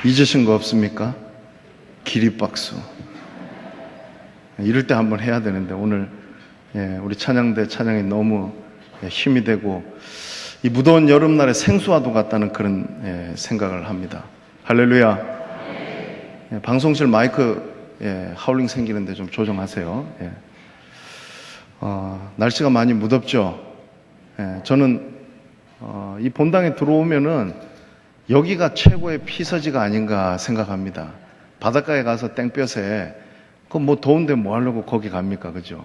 잊으신 거 없습니까? 기립박수. 이럴 때 한번 해야 되는데 오늘 우리 찬양대 찬양이 너무 힘이 되고 이 무더운 여름날에 생수와도 같다는 그런 생각을 합니다. 할렐루야. 방송실 마이크 하울링 생기는데 좀 조정하세요. 날씨가 많이 무덥죠. 저는 이 본당에 들어오면은 여기가 최고의 피서지가 아닌가 생각합니다. 바닷가에 가서 땡볕에 그 뭐 더운데 뭐 하려고 거기 갑니까, 그죠?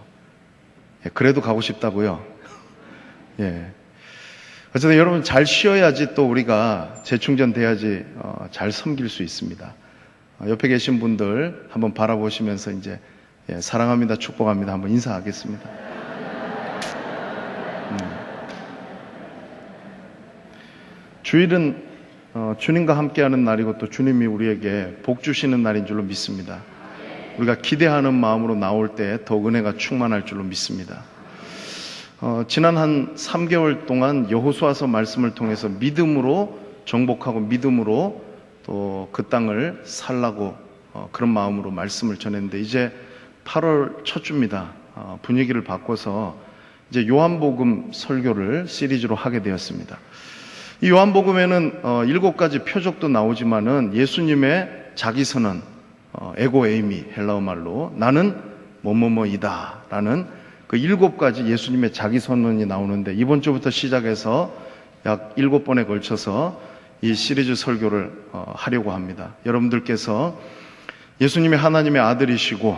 그래도 가고 싶다고요. 어쨌든 여러분 잘 쉬어야지 또 우리가 재충전돼야지 잘 섬길 수 있습니다. 옆에 계신 분들 한번 바라보시면서 이제 사랑합니다, 축복합니다 한번 인사하겠습니다. 주일은 주님과 함께하는 날이고 또 주님이 우리에게 복 주시는 날인 줄로 믿습니다. 우리가 기대하는 마음으로 나올 때 더 은혜가 충만할 줄로 믿습니다. 지난 한 3개월 동안 여호수아서 말씀을 통해서 믿음으로 정복하고 믿음으로 또 그 땅을 살라고 그런 마음으로 말씀을 전했는데 이제 8월 첫 주입니다. 분위기를 바꿔서 이제 요한복음 설교를 시리즈로 하게 되었습니다. 이 요한복음에는 7가지 표적도 나오지만은 예수님의 자기선언, 에고 에이미 헬라어 말로 나는 뭐뭐뭐이다 라는 그 7가지 예수님의 자기선언이 나오는데 이번 주부터 시작해서 약 7번에 걸쳐서 이 시리즈 설교를 하려고 합니다. 여러분들께서 예수님이 하나님의 아들이시고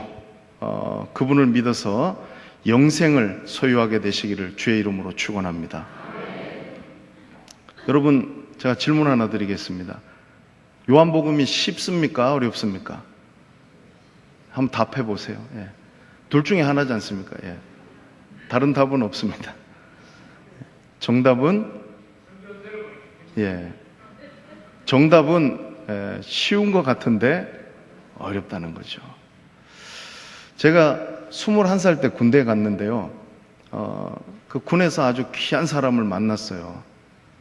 그분을 믿어서 영생을 소유하게 되시기를 주의 이름으로 축원합니다. 여러분 제가 질문 하나 드리겠습니다. 요한복음이 쉽습니까? 어렵습니까? 한번 답해 보세요. 둘 중에 하나지 않습니까? 다른 답은 없습니다. 정답은 정답은 쉬운 것 같은데 어렵다는 거죠. 제가 21살 때 군대에 갔는데요. 그 군에서 아주 귀한 사람을 만났어요.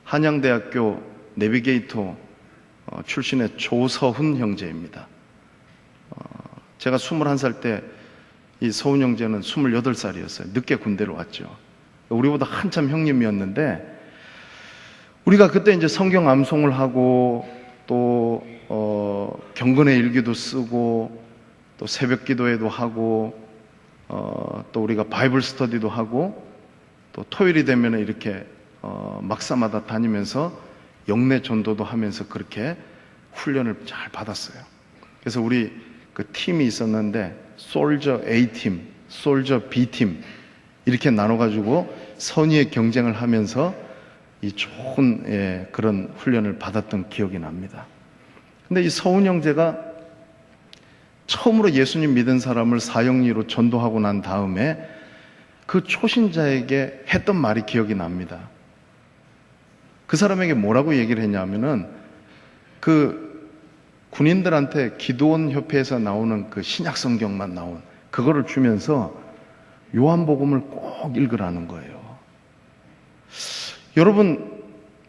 한양대학교 내비게이터 출신의 조서훈 형제입니다. 제가 21살 때 이 서훈 형제는 28살이었어요. 늦게 군대로 왔죠. 우리보다 한참 형님이었는데 우리가 그때 이제 성경 암송을 하고 또 경건의 일기도 쓰고 또 새벽 기도회도 하고 또 우리가 바이블 스터디도 하고 또 토요일이 되면 이렇게 막사마다 다니면서 영내 전도도 하면서 그렇게 훈련을 잘 받았어요. 그래서 우리 그 팀이 있었는데 솔저 A팀, 솔저 B팀 이렇게 나눠가지고 선의의 경쟁을 하면서 이 좋은 그런 훈련을 받았던 기억이 납니다. 근데 이 서훈 형제가 처음으로 예수님 믿은 사람을 사형리로 전도하고 난 다음에 그 초신자에게 했던 말이 기억이 납니다. 그 사람에게 뭐라고 얘기를 했냐면은 그 군인들한테 기도원 협회에서 나오는 그 신약 성경만 나온 그거를 주면서 요한복음을 꼭 읽으라는 거예요. 여러분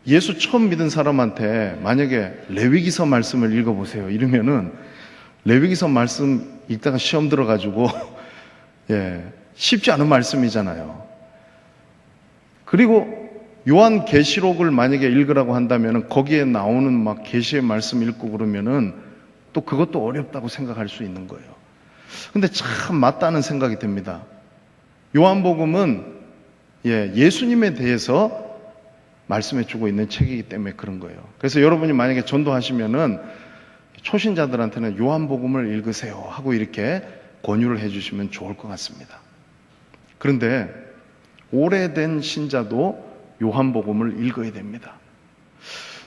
예수 처음 믿은 사람한테 만약에 레위기서 말씀을 읽어보세요 이러면은 레위기서 말씀 읽다가 시험 들어가지고 쉽지 않은 말씀이잖아요. 그리고 요한계시록을 만약에 읽으라고 한다면 거기에 나오는 막 계시의 말씀 읽고 그러면은 또 그것도 어렵다고 생각할 수 있는 거예요. 근데 참 맞다는 생각이 듭니다. 요한복음은 예수님에 대해서 말씀해 주고 있는 책이기 때문에 그런 거예요. 그래서 여러분이 만약에 전도하시면은 초신자들한테는 요한복음을 읽으세요 하고 이렇게 권유를 해 주시면 좋을 것 같습니다. 그런데 오래된 신자도 요한복음을 읽어야 됩니다.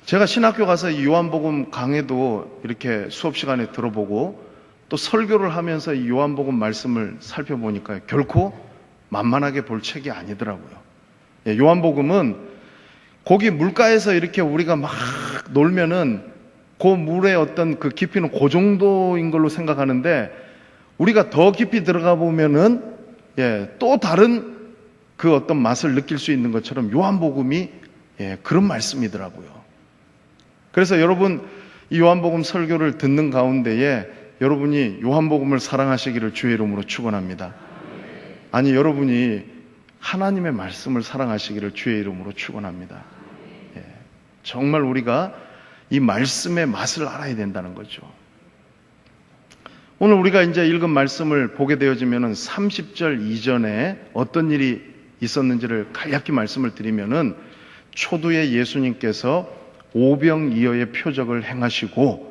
제가 신학교 가서 이 요한복음 강해도 이렇게 수업 시간에 들어보고 또 설교를 하면서 이 요한복음 말씀을 살펴보니까 결코 만만하게 볼 책이 아니더라고요. 요한복음은 거기 물가에서 이렇게 우리가 막 놀면은 그 물의 어떤 그 깊이는 그 정도인 걸로 생각하는데 우리가 더 깊이 들어가 보면은 또 다른 그 어떤 맛을 느낄 수 있는 것처럼 요한복음이 그런 말씀이더라고요. 그래서 여러분 이 요한복음 설교를 듣는 가운데에 여러분이 요한복음을 사랑하시기를 주의 이름으로 축원합니다. 아니, 여러분이 하나님의 말씀을 사랑하시기를 주의 이름으로 축원합니다. 예, 정말 우리가 이 말씀의 맛을 알아야 된다는 거죠. 오늘 우리가 이제 읽은 말씀을 보게 되어지면은 30절 이전에 어떤 일이 있었는지를 간략히 말씀을 드리면은 초두에 예수님께서 오병이어의 표적을 행하시고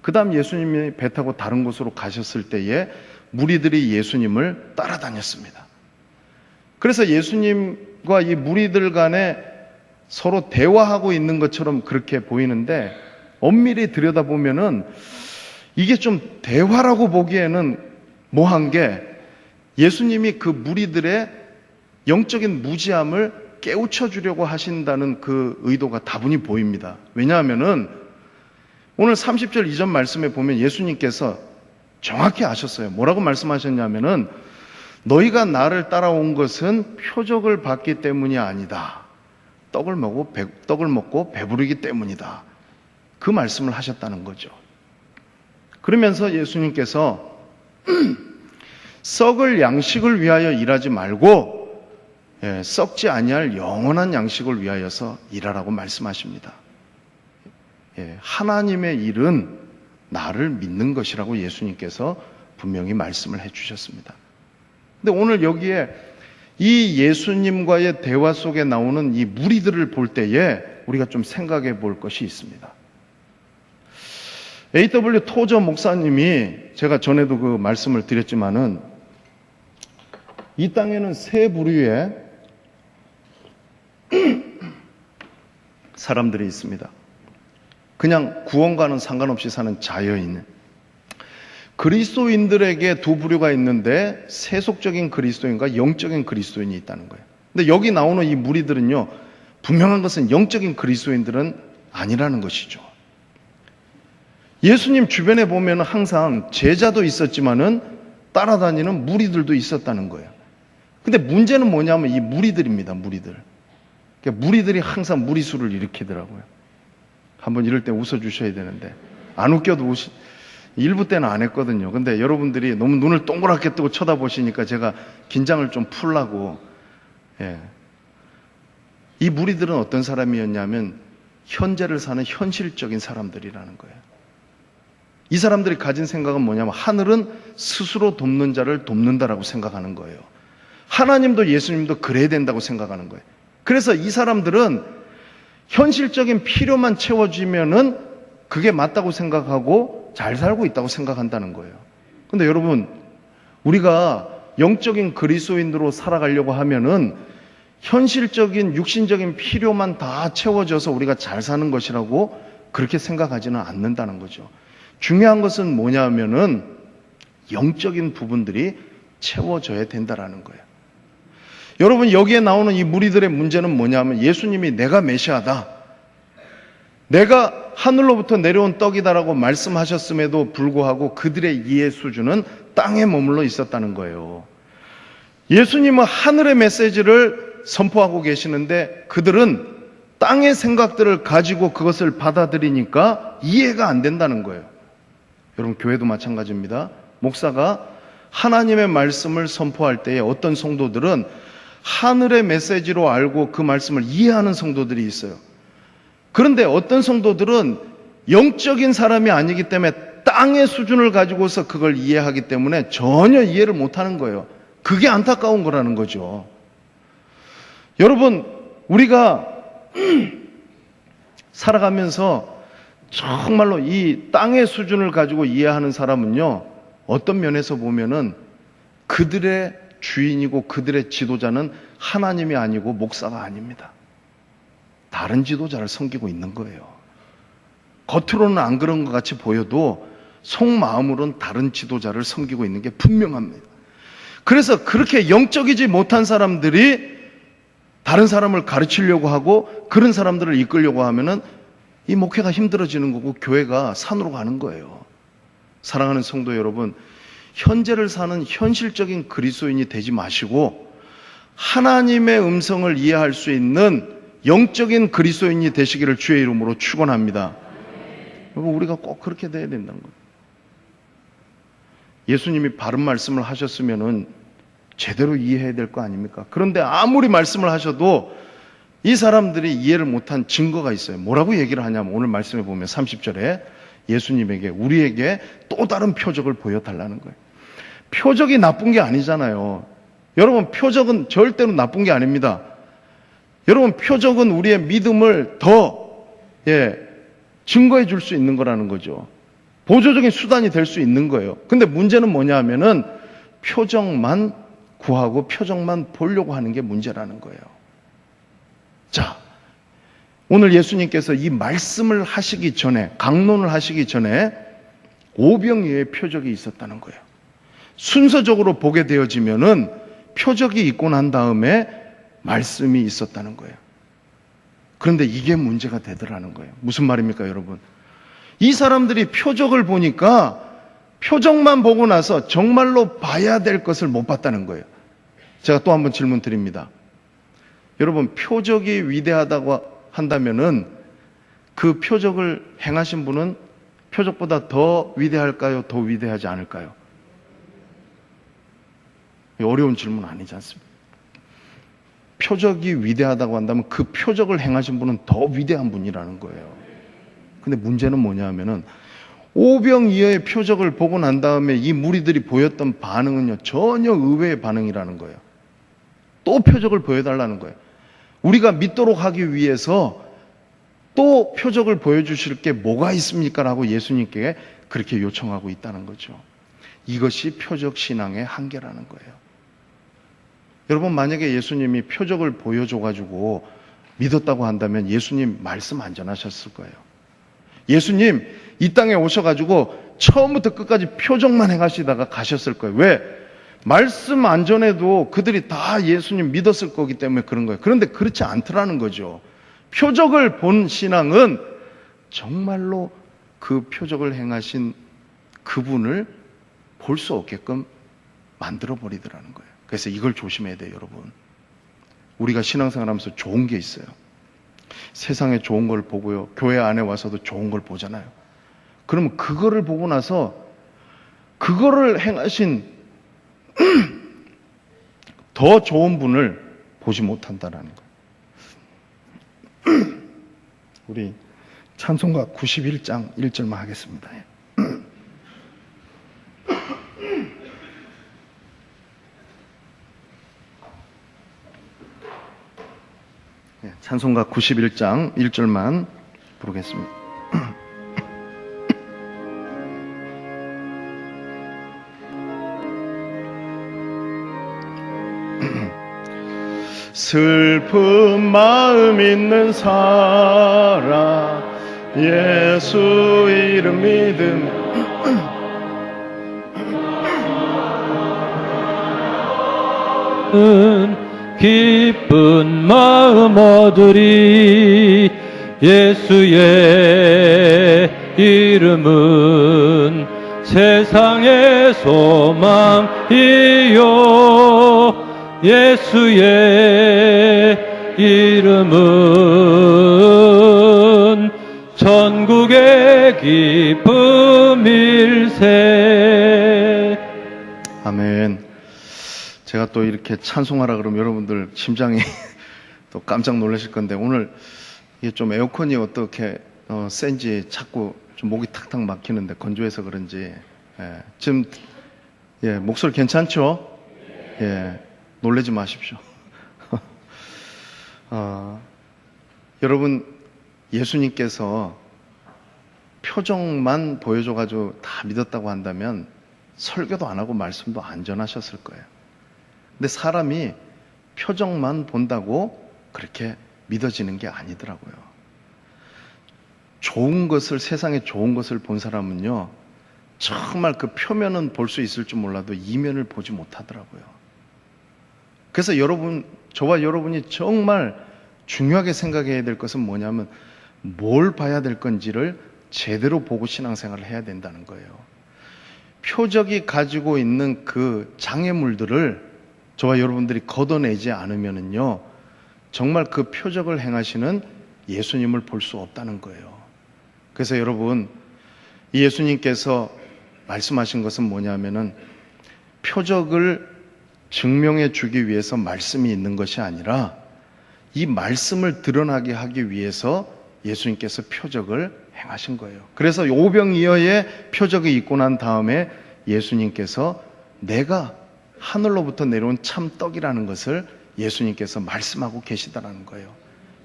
그 다음 예수님이 배 타고 다른 곳으로 가셨을 때에 무리들이 예수님을 따라다녔습니다. 그래서 예수님과 이 무리들 간에 서로 대화하고 있는 것처럼 그렇게 보이는데 엄밀히 들여다보면은 이게 좀 대화라고 보기에는 뭐한 게 예수님이 그 무리들의 영적인 무지함을 깨우쳐 주려고 하신다는 그 의도가 다분히 보입니다. 왜냐하면은 오늘 30절 이전 말씀에 보면 예수님께서 정확히 아셨어요. 뭐라고 말씀하셨냐면은 너희가 나를 따라온 것은 표적을 받기 때문이 아니다. 떡을 먹고 배부르기 때문이다. 그 말씀을 하셨다는 거죠. 그러면서 예수님께서 썩을 양식을 위하여 일하지 말고 썩지 아니할 영원한 양식을 위하여서 일하라고 말씀하십니다. 하나님의 일은 나를 믿는 것이라고 예수님께서 분명히 말씀을 해주셨습니다. 근데 오늘 여기에 이 예수님과의 대화 속에 나오는 이 무리들을 볼 때에 우리가 좀 생각해 볼 것이 있습니다. A.W. 토저 목사님이 제가 전에도 그 말씀을 드렸지만은 이 땅에는 세 부류의 사람들이 있습니다. 그냥 구원과는 상관없이 사는 자여인. 그리스도인들에게 두 부류가 있는데 세속적인 그리스도인과 영적인 그리스도인이 있다는 거예요. 근데 여기 나오는 이 무리들은요, 분명한 것은 영적인 그리스도인들은 아니라는 것이죠. 예수님 주변에 보면 항상 제자도 있었지만은 따라다니는 무리들도 있었다는 거예요. 근데 문제는 뭐냐면 이 무리들입니다, 무리들. 그러니까 무리들이 항상 무리수를 일으키더라고요. 한번 이럴 때 웃어주셔야 되는데, 안 웃겨도 일부 때는 안 했거든요. 근데 여러분들이 너무 눈을 동그랗게 뜨고 쳐다보시니까 제가 긴장을 좀 풀라고. 이 무리들은 어떤 사람이었냐면 현재를 사는 현실적인 사람들이라는 거예요. 이 사람들이 가진 생각은 뭐냐면 하늘은 스스로 돕는 자를 돕는다라고 생각하는 거예요. 하나님도 예수님도 그래야 된다고 생각하는 거예요. 그래서 이 사람들은 현실적인 필요만 채워지면은 그게 맞다고 생각하고 잘 살고 있다고 생각한다는 거예요. 근데 여러분, 우리가 영적인 그리스도인으로 살아가려고 하면은 현실적인 육신적인 필요만 다 채워져서 우리가 잘 사는 것이라고 그렇게 생각하지는 않는다는 거죠. 중요한 것은 뭐냐면은 영적인 부분들이 채워져야 된다라는 거예요. 여러분, 여기에 나오는 이 무리들의 문제는 뭐냐면 예수님이 내가 메시아다, 내가 하늘로부터 내려온 떡이다라고 말씀하셨음에도 불구하고 그들의 이해 수준은 땅에 머물러 있었다는 거예요. 예수님은 하늘의 메시지를 선포하고 계시는데 그들은 땅의 생각들을 가지고 그것을 받아들이니까 이해가 안 된다는 거예요. 여러분, 교회도 마찬가지입니다. 목사가 하나님의 말씀을 선포할 때에 어떤 성도들은 하늘의 메시지로 알고 그 말씀을 이해하는 성도들이 있어요. 그런데 어떤 성도들은 영적인 사람이 아니기 때문에 땅의 수준을 가지고서 그걸 이해하기 때문에 전혀 이해를 못하는 거예요. 그게 안타까운 거라는 거죠. 여러분, 우리가 살아가면서 정말로 이 땅의 수준을 가지고 이해하는 사람은요, 어떤 면에서 보면은 그들의 주인이고 그들의 지도자는 하나님이 아니고 목사가 아닙니다. 다른 지도자를 섬기고 있는 거예요. 겉으로는 안 그런 것 같이 보여도 속마음으로는 다른 지도자를 섬기고 있는 게 분명합니다. 그래서 그렇게 영적이지 못한 사람들이 다른 사람을 가르치려고 하고 그런 사람들을 이끌려고 하면은 이 목회가 힘들어지는 거고 교회가 산으로 가는 거예요. 사랑하는 성도 여러분, 현재를 사는 현실적인 그리스도인이 되지 마시고 하나님의 음성을 이해할 수 있는 영적인 그리스도인이 되시기를 주의 이름으로 축원합니다. 여러분, 우리가 꼭 그렇게 돼야 된다는 거예요. 예수님이 바른 말씀을 하셨으면은 제대로 이해해야 될 거 아닙니까? 그런데 아무리 말씀을 하셔도 이 사람들이 이해를 못한 증거가 있어요. 뭐라고 얘기를 하냐면 오늘 말씀에 보면 30절에 예수님에게, 우리에게 또 다른 표적을 보여달라는 거예요. 표적이 나쁜 게 아니잖아요. 여러분, 표적은 절대로 나쁜 게 아닙니다. 여러분, 표적은 우리의 믿음을 더 증거해 줄 수 있는 거라는 거죠. 보조적인 수단이 될 수 있는 거예요. 근데 문제는 뭐냐 하면은 표적만 구하고 표적만 보려고 하는 게 문제라는 거예요. 자, 오늘 예수님께서 이 말씀을 하시기 전에, 강론을 하시기 전에 오병이어의 표적이 있었다는 거예요. 순서적으로 보게 되어지면은 표적이 있고 난 다음에 말씀이 있었다는 거예요. 그런데 이게 문제가 되더라는 거예요. 무슨 말입니까, 여러분? 이 사람들이 표적을 보니까 표적만 보고 나서 정말로 봐야 될 것을 못 봤다는 거예요. 제가 또 한번 질문 드립니다. 여러분, 표적이 위대하다고 한다면은 그 표적을 행하신 분은 표적보다 더 위대할까요? 더 위대하지 않을까요? 어려운 질문 아니지 않습니까? 표적이 위대하다고 한다면 그 표적을 행하신 분은 더 위대한 분이라는 거예요. 근데 문제는 뭐냐 하면은 오병이어의 표적을 보고 난 다음에 이 무리들이 보였던 반응은요, 전혀 의외의 반응이라는 거예요. 또 표적을 보여달라는 거예요. 우리가 믿도록 하기 위해서 또 표적을 보여주실 게 뭐가 있습니까? 라고 예수님께 그렇게 요청하고 있다는 거죠. 이것이 표적 신앙의 한계라는 거예요. 여러분, 만약에 예수님이 표적을 보여줘가지고 믿었다고 한다면 예수님 말씀 안 전하셨을 거예요. 예수님 이 땅에 오셔가지고 처음부터 끝까지 표적만 행하시다가 가셨을 거예요. 왜? 말씀 안 전해도 그들이 다 예수님 믿었을 거기 때문에 그런 거예요. 그런데 그렇지 않더라는 거죠. 표적을 본 신앙은 정말로 그 표적을 행하신 그분을 볼 수 없게끔 만들어버리더라는 거예요. 그래서 이걸 조심해야 돼요, 여러분. 우리가 신앙생활 하면서 좋은 게 있어요. 세상에 좋은 걸 보고요, 교회 안에 와서도 좋은 걸 보잖아요. 그러면 그거를 보고 나서 그거를 행하신 더 좋은 분을 보지 못한다는 거예요. 우리 찬송가 91장 1절만 하겠습니다. 찬송가 91장 1절만 부르겠습니다. 슬픈 마음 있는 사람 예수 이름 믿음 기쁜 마음 얻으리 예수의 이름은 세상의 소망이요 예수의 이름은 천국의 기쁨일세. 아멘. 제가 또 이렇게 찬송하라 그러면 여러분들 심장이 또 깜짝 놀라실 건데, 오늘 이게 좀 에어컨이 어떻게 센지 자꾸 좀 목이 탁탁 막히는데 건조해서 그런지 지금 목소리 괜찮죠? 놀라지 마십시오. 여러분, 예수님께서 표정만 보여줘가지고 다 믿었다고 한다면 설교도 안 하고 말씀도 안 전하셨을 거예요. 근데 사람이 표정만 본다고 그렇게 믿어지는 게 아니더라고요. 좋은 것을, 세상에 좋은 것을 본 사람은요, 정말 그 표면은 볼 수 있을 줄 몰라도 이면을 보지 못하더라고요. 그래서 여러분, 저와 여러분이 정말 중요하게 생각해야 될 것은 뭐냐면 뭘 봐야 될 건지를 제대로 보고 신앙생활을 해야 된다는 거예요. 표적이 가지고 있는 그 장애물들을 저와 여러분들이 걷어내지 않으면은요, 정말 그 표적을 행하시는 예수님을 볼 수 없다는 거예요. 그래서 여러분, 이 예수님께서 말씀하신 것은 뭐냐면은 표적을 증명해 주기 위해서 말씀이 있는 것이 아니라 이 말씀을 드러나게 하기 위해서 예수님께서 표적을 행하신 거예요. 그래서 오병이어의 표적이 있고 난 다음에 예수님께서 내가 하늘로부터 내려온 참 떡이라는 것을 예수님께서 말씀하고 계시다는 거예요.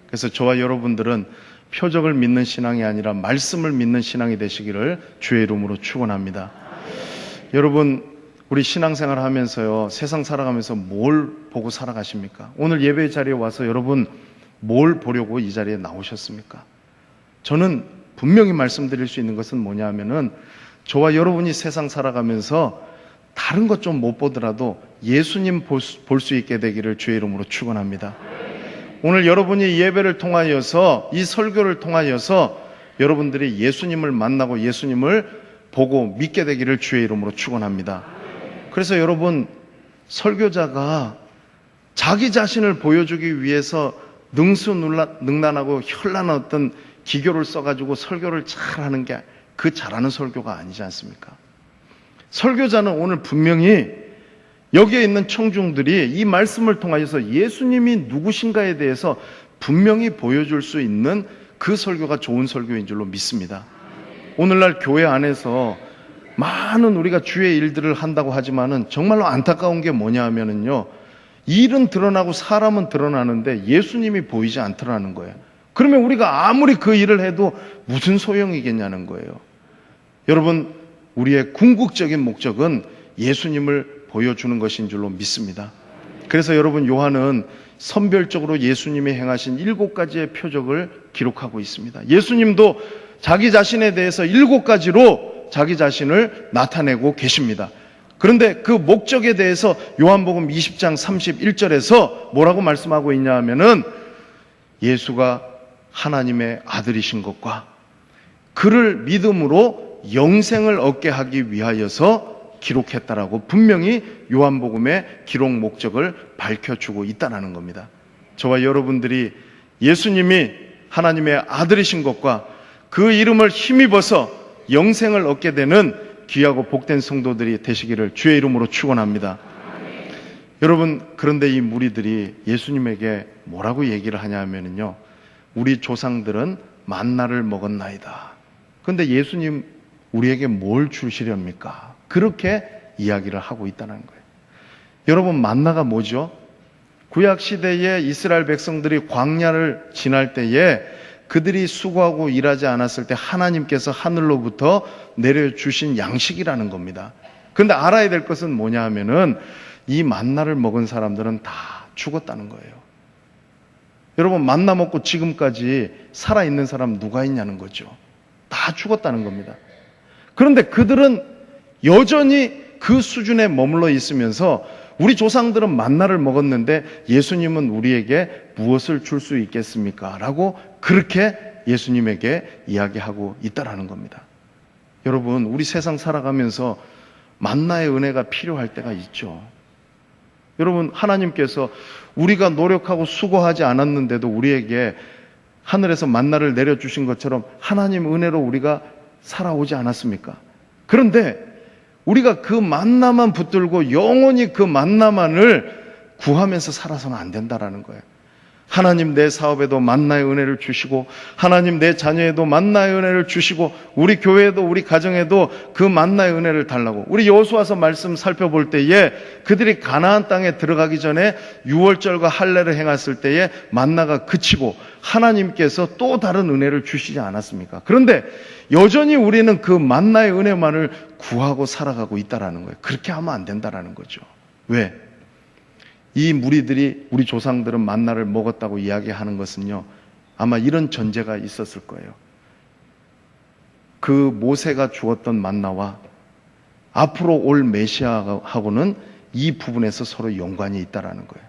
그래서 저와 여러분들은 표적을 믿는 신앙이 아니라 말씀을 믿는 신앙이 되시기를 주의 이름으로 축원합니다. 여러분, 우리 신앙생활 하면서요, 세상 살아가면서 뭘 보고 살아가십니까? 오늘 예배 자리에 와서 여러분 뭘 보려고 이 자리에 나오셨습니까? 저는 분명히 말씀드릴 수 있는 것은 뭐냐 하면은 저와 여러분이 세상 살아가면서 다른 것 좀 못 보더라도 예수님 볼 수 있게 되기를 주의 이름으로 축원합니다. 오늘 여러분이 예배를 통하여서 이 설교를 통하여서 여러분들이 예수님을 만나고 예수님을 보고 믿게 되기를 주의 이름으로 축원합니다. 그래서 여러분, 설교자가 자기 자신을 보여주기 위해서 능수능란하고 현란한 어떤 기교를 써가지고 설교를 잘하는 게 그 잘하는 설교가 아니지 않습니까? 설교자는 오늘 분명히 여기에 있는 청중들이 이 말씀을 통하여서 예수님이 누구신가에 대해서 분명히 보여줄 수 있는 그 설교가 좋은 설교인 줄로 믿습니다. 오늘날 교회 안에서 많은 우리가 주의 일들을 한다고 하지만은 정말로 안타까운 게 뭐냐 하면은요, 일은 드러나고 사람은 드러나는데 예수님이 보이지 않더라는 거예요. 그러면 우리가 아무리 그 일을 해도 무슨 소용이겠냐는 거예요. 여러분, 우리의 궁극적인 목적은 예수님을 보여주는 것인 줄로 믿습니다. 그래서 여러분, 요한은 선별적으로 예수님이 행하신 7가지의 표적을 기록하고 있습니다. 예수님도 자기 자신에 대해서 7가지로 자기 자신을 나타내고 계십니다. 그런데 그 목적에 대해서 요한복음 20장 31절에서 뭐라고 말씀하고 있냐 하면은 예수가 하나님의 아들이신 것과 그를 믿음으로 영생을 얻게 하기 위하여서 기록했다라고 분명히 요한복음의 기록 목적을 밝혀주고 있다는 겁니다. 저와 여러분들이 예수님이 하나님의 아들이신 것과 그 이름을 힘입어서 영생을 얻게 되는 귀하고 복된 성도들이 되시기를 주의 이름으로 축원합니다. 여러분, 그런데 이 무리들이 예수님에게 뭐라고 얘기를 하냐면요, 우리 조상들은 만나를 먹었나이다. 그런데 예수님 우리에게 뭘 주시렵니까? 그렇게 이야기를 하고 있다는 거예요. 여러분, 만나가 뭐죠? 구약 시대에 이스라엘 백성들이 광야를 지날 때에 그들이 수고하고 일하지 않았을 때 하나님께서 하늘로부터 내려주신 양식이라는 겁니다. 그런데 알아야 될 것은 뭐냐 하면은 이 만나를 먹은 사람들은 다 죽었다는 거예요. 여러분, 만나 먹고 지금까지 살아있는 사람 누가 있냐는 거죠. 다 죽었다는 겁니다. 그런데 그들은 여전히 그 수준에 머물러 있으면서 우리 조상들은 만나를 먹었는데 예수님은 우리에게 무엇을 줄 수 있겠습니까? 라고 그렇게 예수님에게 이야기하고 있다라는 겁니다. 여러분, 우리 세상 살아가면서 만나의 은혜가 필요할 때가 있죠. 여러분, 하나님께서 우리가 노력하고 수고하지 않았는데도 우리에게 하늘에서 만나를 내려주신 것처럼 하나님 은혜로 우리가 살아오지 않았습니까? 그런데 우리가 그 만나만 붙들고 영원히 그 만나만을 구하면서 살아서는 안 된다라는 거예요. 하나님, 내 사업에도 만나의 은혜를 주시고, 하나님 내 자녀에도 만나의 은혜를 주시고, 우리 교회에도 우리 가정에도 그 만나의 은혜를 달라고. 우리 여호수아서 말씀 살펴볼 때에 그들이 가나안 땅에 들어가기 전에 유월절과 할례를 행했을 때에 만나가 그치고 하나님께서 또 다른 은혜를 주시지 않았습니까? 그런데 여전히 우리는 그 만나의 은혜만을 구하고 살아가고 있다라는 거예요. 그렇게 하면 안 된다라는 거죠. 왜? 이 무리들이 우리 조상들은 만나를 먹었다고 이야기하는 것은요, 아마 이런 전제가 있었을 거예요. 그 모세가 주었던 만나와 앞으로 올 메시아하고는 이 부분에서 서로 연관이 있다라는 거예요.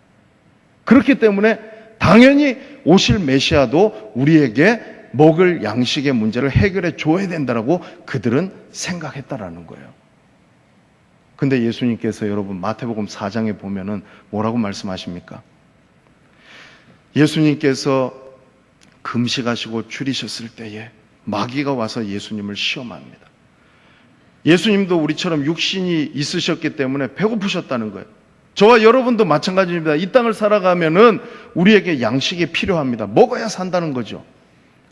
그렇기 때문에 당연히 오실 메시아도 우리에게 먹을 양식의 문제를 해결해 줘야 된다라고 그들은 생각했다라는 거예요. 근데 예수님께서 여러분 마태복음 4장에 보면은 뭐라고 말씀하십니까? 예수님께서 금식하시고 줄이셨을 때에 마귀가 와서 예수님을 시험합니다. 예수님도 우리처럼 육신이 있으셨기 때문에 배고프셨다는 거예요. 저와 여러분도 마찬가지입니다. 이 땅을 살아가면은 우리에게 양식이 필요합니다. 먹어야 산다는 거죠.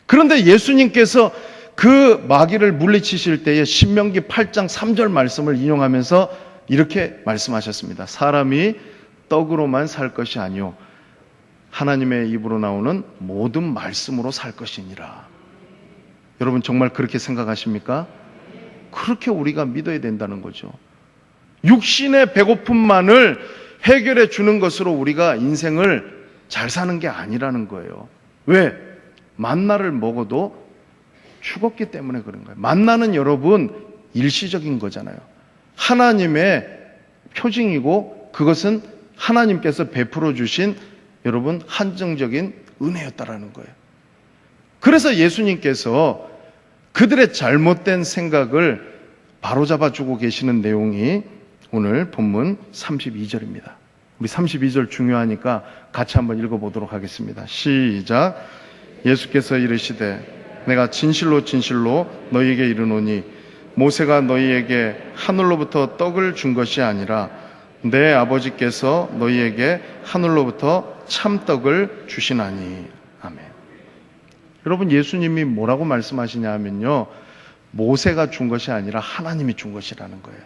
그런데 예수님께서 그 마귀를 물리치실 때에 신명기 8장 3절 말씀을 인용하면서 이렇게 말씀하셨습니다. 사람이 떡으로만 살 것이 아니요 하나님의 입으로 나오는 모든 말씀으로 살 것이니라. 여러분 정말 그렇게 생각하십니까? 그렇게 우리가 믿어야 된다는 거죠. 육신의 배고픔만을 해결해 주는 것으로 우리가 인생을 잘 사는 게 아니라는 거예요. 왜? 만나를 먹어도 죽었기 때문에 그런 거예요. 만나는 여러분 일시적인 거잖아요. 하나님의 표징이고 그것은 하나님께서 베풀어 주신 여러분 한정적인 은혜였다라는 거예요. 그래서 예수님께서 그들의 잘못된 생각을 바로잡아주고 계시는 내용이 오늘 본문 32절입니다. 우리 32절 중요하니까 같이 한번 읽어보도록 하겠습니다. 시작. 예수께서 이르시되 내가 진실로 진실로 너희에게 이르노니 모세가 너희에게 하늘로부터 떡을 준 것이 아니라 내 아버지께서 너희에게 하늘로부터 참떡을 주시나니. 아멘. 여러분 예수님이 뭐라고 말씀하시냐 하면요, 모세가 준 것이 아니라 하나님이 준 것이라는 거예요.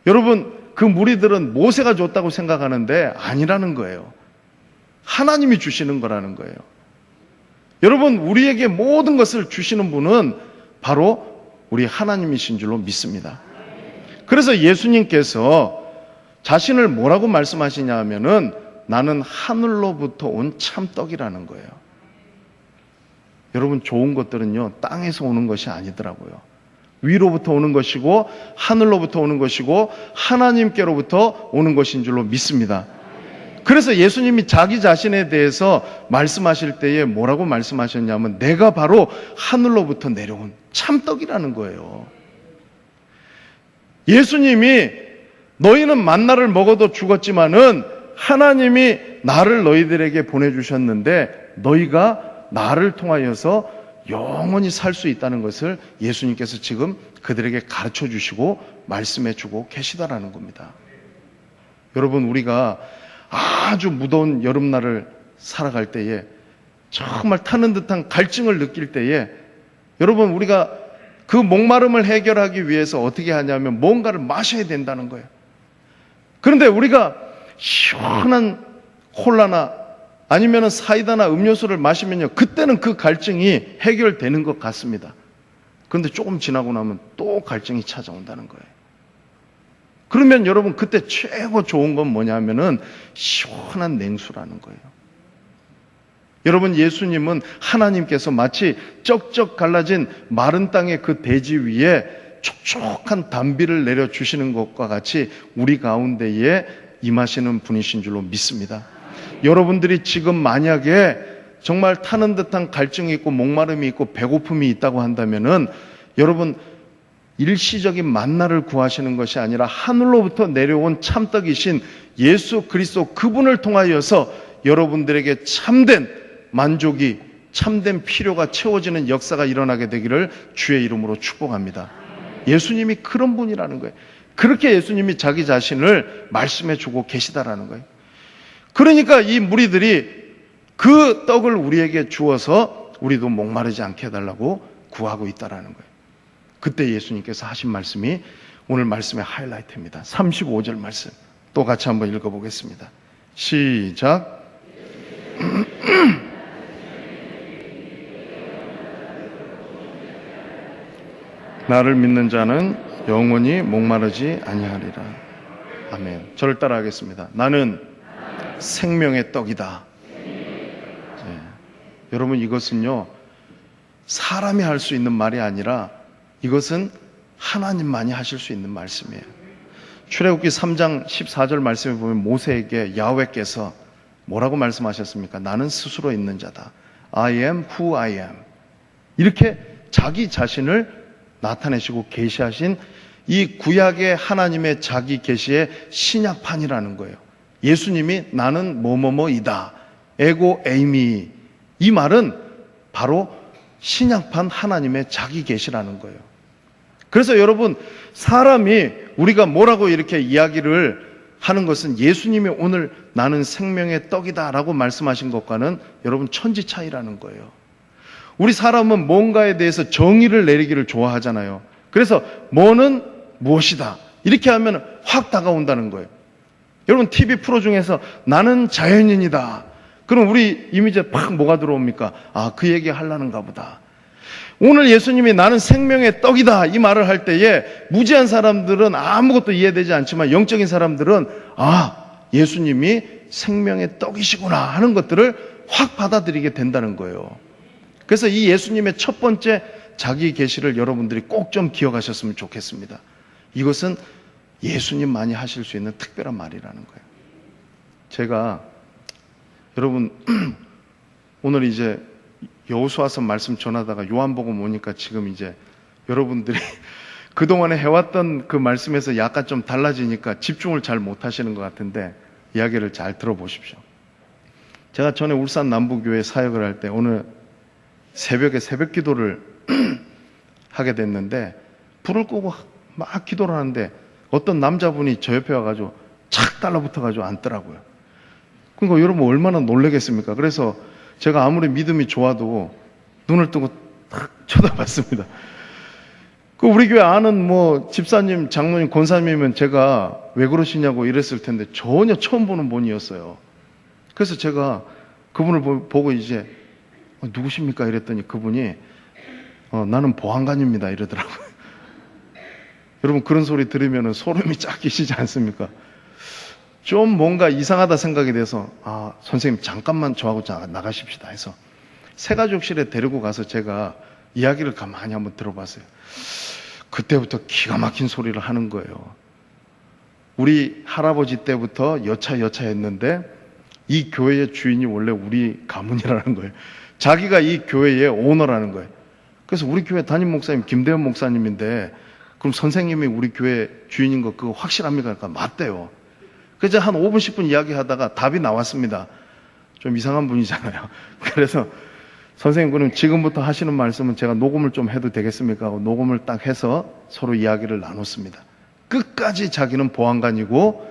여러분 그 무리들은 모세가 줬다고 생각하는데 아니라는 거예요. 하나님이 주시는 거라는 거예요. 여러분 우리에게 모든 것을 주시는 분은 바로 우리 하나님이신 줄로 믿습니다. 그래서 예수님께서 자신을 뭐라고 말씀하시냐 하면은 나는 하늘로부터 온 참떡이라는 거예요. 여러분 좋은 것들은요 땅에서 오는 것이 아니더라고요. 위로부터 오는 것이고 하늘로부터 오는 것이고 하나님께로부터 오는 것인 줄로 믿습니다. 그래서 예수님이 자기 자신에 대해서 말씀하실 때에 뭐라고 말씀하셨냐면 내가 바로 하늘로부터 내려온 참떡이라는 거예요. 예수님이 너희는 만나를 먹어도 죽었지만은 하나님이 나를 너희들에게 보내주셨는데 너희가 나를 통하여서 영원히 살 수 있다는 것을 예수님께서 지금 그들에게 가르쳐 주시고 말씀해 주고 계시다라는 겁니다. 여러분 우리가 아주 무더운 여름날을 살아갈 때에 정말 타는 듯한 갈증을 느낄 때에 여러분 우리가 그 목마름을 해결하기 위해서 어떻게 하냐면 뭔가를 마셔야 된다는 거예요. 그런데 우리가 시원한 콜라나 아니면 사이다나 음료수를 마시면요 그때는 그 갈증이 해결되는 것 같습니다. 그런데 조금 지나고 나면 또 갈증이 찾아온다는 거예요. 그러면 여러분 그때 최고 좋은 건 뭐냐면은 시원한 냉수라는 거예요. 여러분 예수님은 하나님께서 마치 쩍쩍 갈라진 마른 땅의 그 대지 위에 촉촉한 단비를 내려주시는 것과 같이 우리 가운데에 임하시는 분이신 줄로 믿습니다. 여러분들이 지금 만약에 정말 타는 듯한 갈증이 있고 목마름이 있고 배고픔이 있다고 한다면은 여러분 일시적인 만나를 구하시는 것이 아니라 하늘로부터 내려온 참떡이신 예수 그리스도 그분을 통하여서 여러분들에게 참된 만족이 참된 필요가 채워지는 역사가 일어나게 되기를 주의 이름으로 축복합니다. 예수님이 그런 분이라는 거예요. 그렇게 예수님이 자기 자신을 말씀해 주고 계시다라는 거예요. 그러니까 이 무리들이 그 떡을 우리에게 주어서 우리도 목마르지 않게 해달라고 구하고 있다라는 거예요. 그때 예수님께서 하신 말씀이 오늘 말씀의 하이라이트입니다. 35절 말씀 또 같이 한번 읽어보겠습니다. 시작. 나를 믿는 자는 영원히 목마르지 아니하리라. 아멘. 저를 따라 하겠습니다. 나는 생명의 떡이다. 네. 여러분 이것은요 사람이 할 수 있는 말이 아니라 이것은 하나님만이 하실 수 있는 말씀이에요. 출애굽기 3장 14절 말씀에 보면 모세에게 야훼께서 뭐라고 말씀하셨습니까? 나는 스스로 있는 자다. I am who I am. 이렇게 자기 자신을 나타내시고 계시하신 이 구약의 하나님의 자기 계시의 신약판이라는 거예요. 예수님이 나는 뭐뭐뭐이다. 에고 에이미. 이 말은 바로 신약판 하나님의 자기 계시라는 거예요. 그래서 여러분, 사람이 우리가 뭐라고 이렇게 이야기를 하는 것은 예수님이 오늘 나는 생명의 떡이다 라고 말씀하신 것과는 여러분 천지 차이라는 거예요. 우리 사람은 뭔가에 대해서 정의를 내리기를 좋아하잖아요. 그래서 뭐는 무엇이다 이렇게 하면 확 다가온다는 거예요. 여러분, TV 프로 중에서 나는 자연인이다. 그럼 우리 이미지에 팍 뭐가 들어옵니까? 아, 그 얘기 하려는가 보다. 오늘 예수님이 나는 생명의 떡이다 이 말을 할 때에 무지한 사람들은 아무것도 이해되지 않지만 영적인 사람들은 아, 예수님이 생명의 떡이시구나 하는 것들을 확 받아들이게 된다는 거예요. 그래서 이 예수님의 첫 번째 자기 계시를 여러분들이 꼭 좀 기억하셨으면 좋겠습니다. 이것은 예수님만이 하실 수 있는 특별한 말이라는 거예요. 제가 여러분 오늘 이제 여호수아서 말씀 전하다가 요한복음 오니까 지금 이제 여러분들이 그동안에 해왔던 그 말씀에서 약간 좀 달라지니까 집중을 잘 못하시는 것 같은데 이야기를 잘 들어보십시오. 제가 전에 울산 남부교회 사역을 할 때 오늘 새벽에 새벽 기도를 하게 됐는데 불을 끄고 막 기도를 하는데 어떤 남자분이 저 옆에 와가지고 착 달라붙어가지고 앉더라고요. 그러니까 여러분 얼마나 놀라겠습니까? 그래서 제가 아무리 믿음이 좋아도 눈을 뜨고 탁 쳐다봤습니다. 그 우리 교회 아는 뭐 집사님, 장로님, 권사님이면 제가 왜 그러시냐고 이랬을 텐데 전혀 처음 보는 분이었어요. 그래서 제가 그분을 보고 이제 누구십니까? 이랬더니 그분이 나는 보안관입니다 이러더라고요. 여러분 그런 소리 들으면 소름이 쫙 끼시지 않습니까? 좀 뭔가 이상하다 생각이 돼서 아, 선생님 잠깐만 저하고 나가십시다 해서 새가족실에 데리고 가서 제가 이야기를 가만히 한번 들어봤어요. 그때부터 기가 막힌 소리를 하는 거예요. 우리 할아버지 때부터 여차했는데 이 교회의 주인이 원래 우리 가문이라는 거예요. 자기가 이 교회의 오너라는 거예요. 그래서 우리 교회 담임 목사님 김대현 목사님인데 그럼 선생님이 우리 교회 주인인 거 그거 확실합니까? 그러니까 맞대요. 그래서 한 5분 10분 이야기하다가 답이 나왔습니다. 좀 이상한 분이잖아요. 그래서 선생님 그럼 지금부터 하시는 말씀은 제가 녹음을 좀 해도 되겠습니까? 하고 녹음을 딱 해서 서로 이야기를 나눴습니다. 끝까지 자기는 보안관이고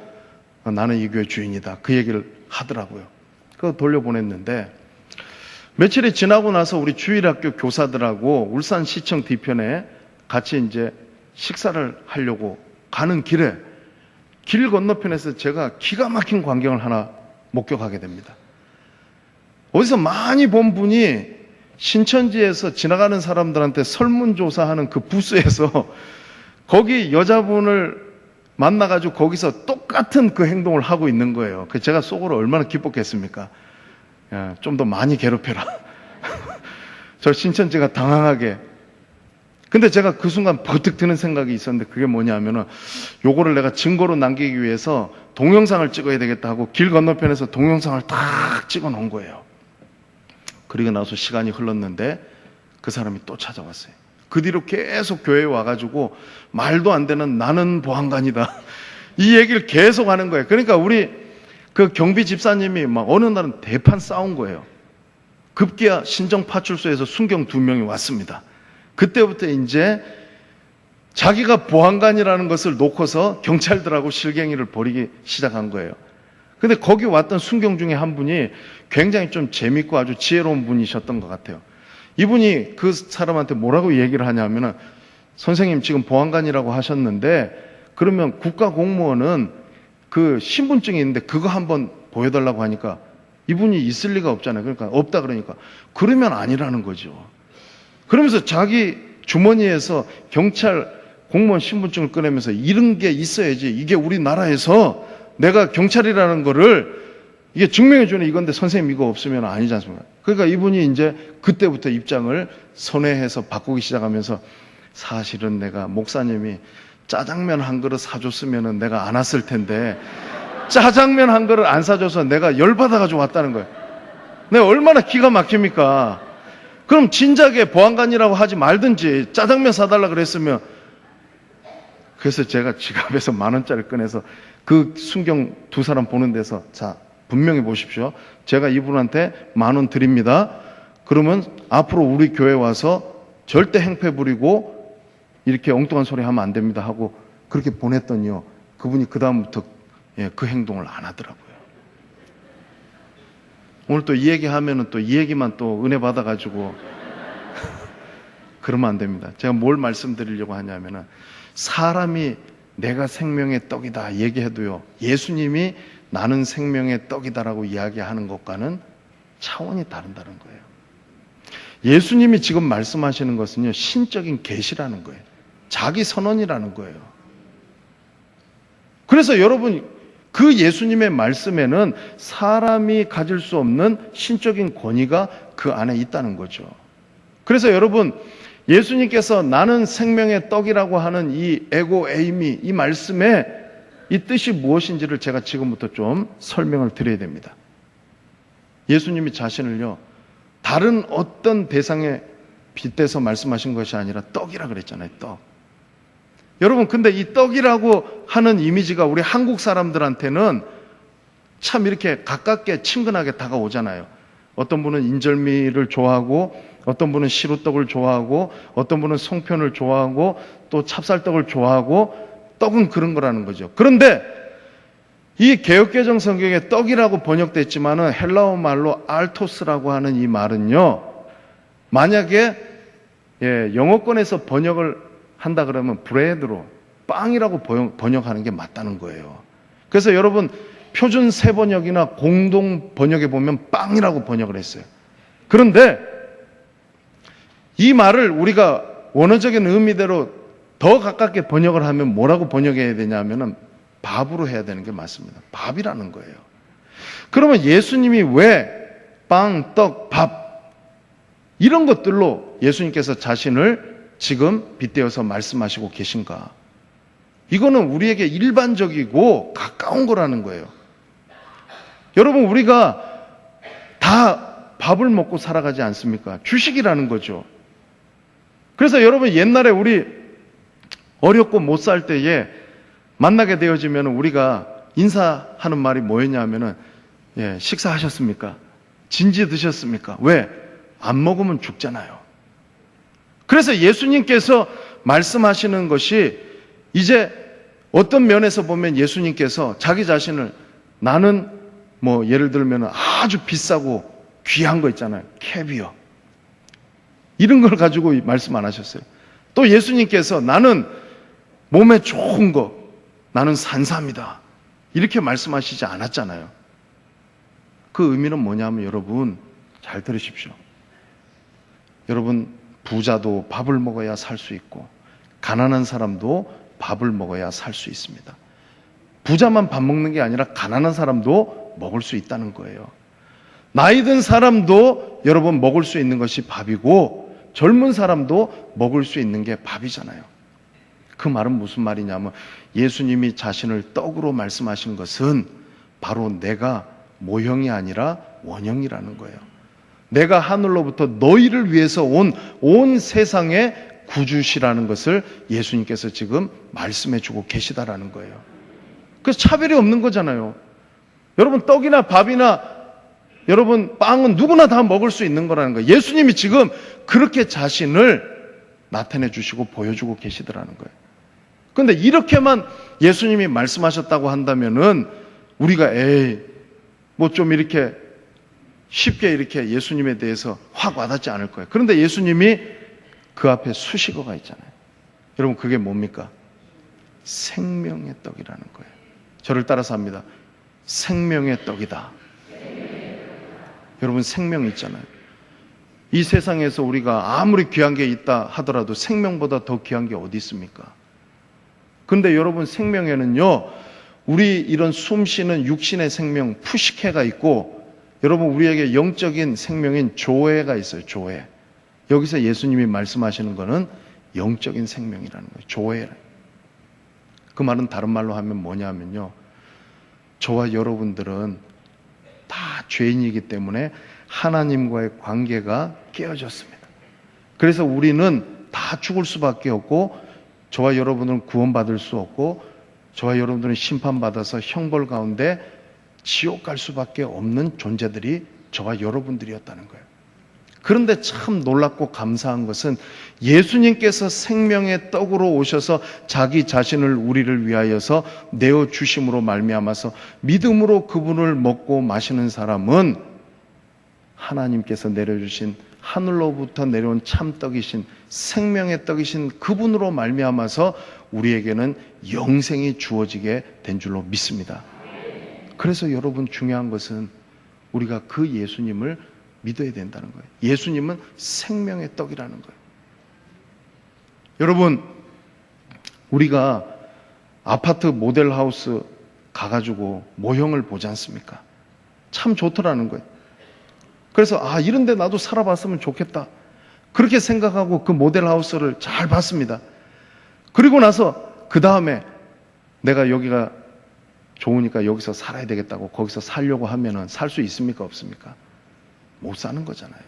나는 이 교회 주인이다. 그 얘기를 하더라고요. 그거 돌려보냈는데 며칠이 지나고 나서 우리 주일학교 교사들하고 울산시청 뒤편에 같이 이제 식사를 하려고 가는 길에 길 건너편에서 제가 기가 막힌 광경을 하나 목격하게 됩니다. 어디서 많이 본 분이 신천지에서 지나가는 사람들한테 설문조사하는 그 부스에서 거기 여자분을 만나가지고 거기서 똑같은 그 행동을 하고 있는 거예요. 그 제가 속으로 얼마나 기뻤겠습니까? 좀 더 많이 괴롭혀라. 저 신천지가 당황하게. 근데 제가 그 순간 버뜩 드는 생각이 있었는데 그게 뭐냐면은 요거를 내가 증거로 남기기 위해서 동영상을 찍어야 되겠다 하고 길 건너편에서 동영상을 딱 찍어 놓은 거예요. 그리고 나서 시간이 흘렀는데 그 사람이 또 찾아왔어요. 그 뒤로 계속 교회에 와가지고 말도 안 되는 나는 보안관이다. 이 얘기를 계속 하는 거예요. 그러니까 우리 그 경비 집사님이 막 어느 날은 대판 싸운 거예요. 급기야 신정파출소에서 순경 2명이 왔습니다. 그때부터 이제 자기가 보안관이라는 것을 놓고서 경찰들하고 실갱이를 벌이기 시작한 거예요. 근데 거기 왔던 순경 중에 한 분이 굉장히 좀 재밌고 아주 지혜로운 분이셨던 것 같아요. 이분이 그 사람한테 뭐라고 얘기를 하냐면은 선생님 지금 보안관이라고 하셨는데 그러면 국가공무원은 그 신분증이 있는데 그거 한번 보여달라고 하니까 이분이 있을 리가 없잖아요. 그러니까 없다 그러니까 그러면 아니라는 거죠. 그러면서 자기 주머니에서 경찰 공무원 신분증을 꺼내면서 이런 게 있어야지 이게 우리나라에서 내가 경찰이라는 거를 이게 증명해주는 이건데 선생님 이거 없으면 아니지 않습니까? 그러니까 이분이 이제 그때부터 입장을 선회해서 바꾸기 시작하면서 사실은 내가 목사님이 짜장면 한 그릇 사줬으면 내가 안 왔을 텐데 짜장면 한 그릇 안 사줘서 내가 열받아가지고 왔다는 거예요. 내가 얼마나 기가 막힙니까? 그럼 진작에 보안관이라고 하지 말든지 짜장면 사달라 그랬으면. 그래서 제가 지갑에서 10,000원짜리 꺼내서 그 순경 2사람 보는 데서 자 분명히 보십시오. 제가 이분한테 10,000원 드립니다. 그러면 앞으로 우리 교회 와서 절대 행패 부리고 이렇게 엉뚱한 소리 하면 안 됩니다 하고 그렇게 보냈더니요, 그분이 그 다음부터 그 행동을 안 하더라고요. 오늘 또 이 얘기 하면은 또 이 얘기만 또 은혜 받아가지고 그러면 안 됩니다. 제가 뭘 말씀드리려고 하냐면은, 사람이 내가 생명의 떡이다 얘기해도요, 예수님이 나는 생명의 떡이다라고 이야기하는 것과는 차원이 다른다는 거예요. 예수님이 지금 말씀하시는 것은요, 신적인 계시라는 거예요. 자기 선언이라는 거예요. 그래서 여러분, 그 예수님의 말씀에는 사람이 가질 수 없는 신적인 권위가 그 안에 있다는 거죠. 그래서 여러분, 예수님께서 나는 생명의 떡이라고 하는 이 에고 에이미, 이 말씀의 이 뜻이 무엇인지를 제가 지금부터 좀 설명을 드려야 됩니다. 예수님이 자신을요, 다른 어떤 대상에 빗대서 말씀하신 것이 아니라 떡이라 그랬잖아요. 떡. 여러분, 근데 이 떡이라고 하는 이미지가 우리 한국 사람들한테는 참 이렇게 가깝게 친근하게 다가오잖아요. 어떤 분은 인절미를 좋아하고, 어떤 분은 시루떡을 좋아하고, 어떤 분은 송편을 좋아하고, 또 찹쌀떡을 좋아하고, 떡은 그런 거라는 거죠. 그런데 이 개역개정 성경에 떡이라고 번역됐지만은 헬라어 말로 알토스라고 하는 이 말은요, 만약에 영어권에서 번역을 한다 그러면 브레드로, 빵이라고 번역하는 게 맞다는 거예요. 그래서 여러분, 표준 세번역이나 공동 번역에 보면 빵이라고 번역을 했어요. 그런데 이 말을 우리가 원어적인 의미대로 더 가깝게 번역을 하면 뭐라고 번역해야 되냐면은 밥으로 해야 되는 게 맞습니다. 밥이라는 거예요. 그러면 예수님이 왜 빵, 떡, 밥 이런 것들로 예수님께서 자신을 지금 빗대어서 말씀하시고 계신가? 이거는 우리에게 일반적이고 가까운 거라는 거예요. 여러분, 우리가 다 밥을 먹고 살아가지 않습니까? 주식이라는 거죠. 그래서 여러분, 옛날에 우리 어렵고 못 살 때에 만나게 되어지면 우리가 인사하는 말이 뭐였냐 하면은, 식사하셨습니까? 진지 드셨습니까? 왜? 안 먹으면 죽잖아요. 그래서 예수님께서 말씀하시는 것이 이제 어떤 면에서 보면 예수님께서 자기 자신을, 나는 뭐 예를 들면 아주 비싸고 귀한 거 있잖아요. 캐비어. 이런 걸 가지고 말씀 안 하셨어요. 또 예수님께서 나는 몸에 좋은 거, 나는 산삼이다, 이렇게 말씀하시지 않았잖아요. 그 의미는 뭐냐면 여러분 잘 들으십시오. 여러분, 부자도 밥을 먹어야 살 수 있고 가난한 사람도 밥을 먹어야 살 수 있습니다. 부자만 밥 먹는 게 아니라 가난한 사람도 먹을 수 있다는 거예요. 나이 든 사람도 여러분 먹을 수 있는 것이 밥이고 젊은 사람도 먹을 수 있는 게 밥이잖아요. 그 말은 무슨 말이냐면 예수님이 자신을 떡으로 말씀하신 것은 바로 내가 모형이 아니라 원형이라는 거예요. 내가 하늘로부터 너희를 위해서 온 세상의 구주시라는 것을 예수님께서 지금 말씀해 주고 계시다라는 거예요. 그래서 차별이 없는 거잖아요. 여러분, 떡이나 밥이나 여러분 빵은 누구나 다 먹을 수 있는 거라는 거예요. 예수님이 지금 그렇게 자신을 나타내 주시고 보여주고 계시더라는 거예요. 그런데 이렇게만 예수님이 말씀하셨다고 한다면은 우리가 뭐 좀 이렇게 쉽게 이렇게 예수님에 대해서 확 와닿지 않을 거예요. 그런데 예수님이 그 앞에 수식어가 있잖아요. 여러분, 그게 뭡니까? 생명의 떡이라는 거예요. 저를 따라서 합니다. 생명의 떡이다. 여러분, 생명 있잖아요. 이 세상에서 우리가 아무리 귀한 게 있다 하더라도 생명보다 더 귀한 게 어디 있습니까? 근데 여러분, 생명에는요, 우리 이런 숨 쉬는 육신의 생명, 푸시케가 있고, 여러분, 우리에게 영적인 생명인 조회가 있어요. 조회. 여기서 예수님이 말씀하시는 거는 영적인 생명이라는 거예요. 조회. 그 말은 다른 말로 하면 뭐냐면요, 저와 여러분들은 다 죄인이기 때문에 하나님과의 관계가 깨어졌습니다. 그래서 우리는 다 죽을 수밖에 없고, 저와 여러분은 구원받을 수 없고, 저와 여러분들은 심판받아서 형벌 가운데 지옥 갈 수밖에 없는 존재들이 저와 여러분들이었다는 거예요. 그런데 참 놀랍고 감사한 것은 예수님께서 생명의 떡으로 오셔서 자기 자신을 우리를 위하여서 내어주심으로 말미암아서 믿음으로 그분을 먹고 마시는 사람은 하나님께서 내려주신 하늘로부터 내려온 참떡이신 생명의 떡이신 그분으로 말미암아서 우리에게는 영생이 주어지게 된 줄로 믿습니다. 그래서 여러분 중요한 것은 우리가 그 예수님을 믿어야 된다는 거예요. 예수님은 생명의 떡이라는 거예요. 여러분, 우리가 아파트 모델하우스 가가지고 모형을 보지 않습니까? 참 좋더라는 거예요. 그래서 이런 데 나도 살아봤으면 좋겠다. 그렇게 생각하고 그 모델하우스를 잘 봤습니다. 그리고 나서 그 다음에 내가 여기가 좋으니까 여기서 살아야 되겠다고 거기서 살려고 하면은 살 수 있습니까? 없습니까? 못 사는 거잖아요.